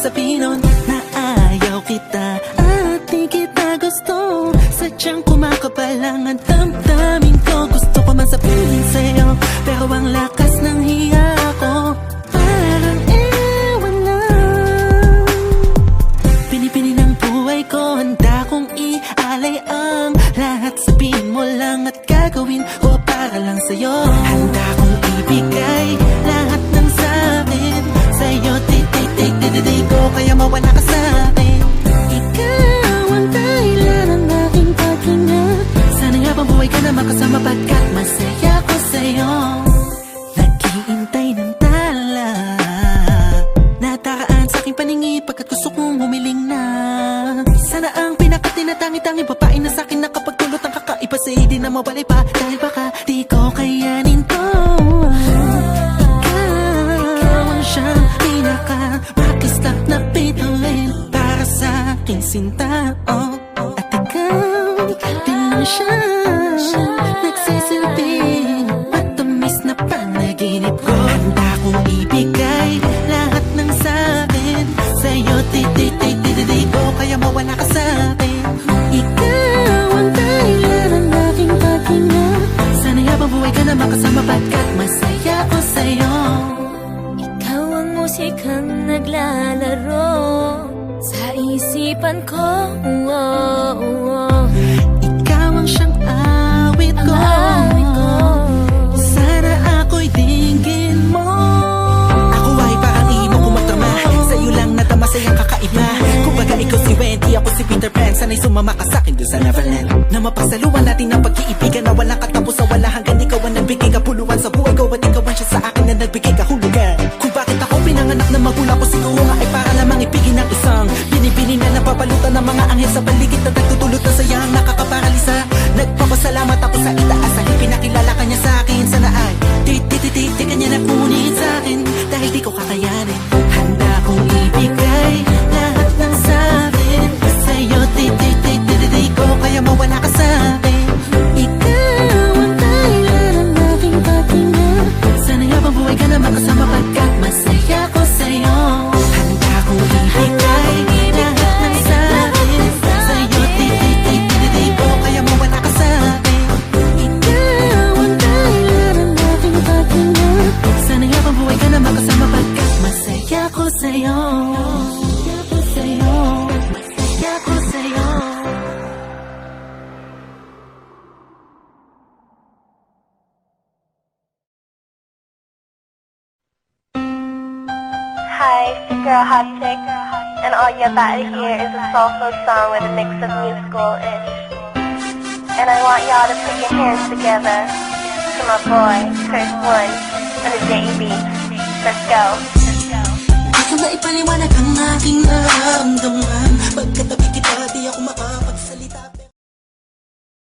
sabihin nun na ayaw kita at di kita gusto. Sadyang kumakapal lang ang damdamin ko. Gusto ko man sabihin sa'yo, pero ang lakas ng hiya ko parang ewan lang. Pinipili ng buhay ko, handa kong ialay ang lahat. Sabihin mo lang at gagawin ko para lang sa'yo. Handa kong ibigay lahat ng sa'kin sa'yo. Di ko kaya mawala ka sa'kin. Ikaw ang dahilan ng aking paghinga. Sana nga bang buhay ka na makasama pagkat masaya ko sa'yo. Naghihintay ng tala, nataraan sa'king paningi pagkat gusto kong humiling na. Sana ang pinakatinatangin-tanging babae na sa'kin nakapagdulot ang kakaiba sa'yo di na mawalay pa. Dahil baka di ko kayanin to. Ikaw ang siyang pinaka-makislap na bituin para sa'king sinta, oh. At ikaw din lang siya nagsisilbing matamis na panaginip ko. Handa kong ibigay lahat ng sa'kin sa'yo. Di ko kaya mawala ka sa'kin. Ikaw ang dahilan ng aking paghinga. Sana habang buhay ka na makasama pagkat masaya ko sa'yo. Ikaw ang musikang naglalaro sa isipan ko, Ikaw ang siyang awit ko, sana ako'y dinggin mo. Ako ay parang imo kumatama, sa'yo lang natama sa'yang kakaiba. Kumbaga ikaw si Wendy, ako si Peter Pan. Sana'y sumama ka sa'kin dun sa Neverland. Na mapagsaluan natin ang pag-iibigan na walang katapusan, wala hanggan. Ikaw ang nagbigay kapuluan sa buhay ko at ikaw ang siya sa akin na nagbigay kahulugan. Kung bakit ako pinanganak na magulang ko, siguro nga ay para lamang ipigin ang isang binibini na napapalutan ng mga anghel sa paligid na nagtutulot na sayang nakakaparalisa. Nagpapasalamat ako sa itaas dahil pinakilala kanya sa akin. Sana ay di kanya napunit sa akin dahil di ko kakayanin. Handa kong ibigay lahat ng sa'kin sa'yo. Di ko kaya mawala ka sa'kin. Ikaw ang dahilan ng aking paghinga. Sana habang buhay ka na makasama pagkat masaya ko sa'yo. Handa kong ibigay lahat ng sa'kin sa'yo. Di ko kaya mawala ka sa'kin. Ikaw ang dahilan ng aking paghinga. Sana habang buhay ka na makasama pagkat masaya ko sa'yo. Masaya ko sa'yo. Masaya ko sa'yo. Hi, it's your girl Hot Chick, and all you're about to hear is a soulful song with a mix of musical-ish. And I want y'all to put your hands together to my boy, Chris One, and the JB. Let's go. Di ko na ipaliwanag ang aking nararamdaman. Pagkatabi kita, di ako maka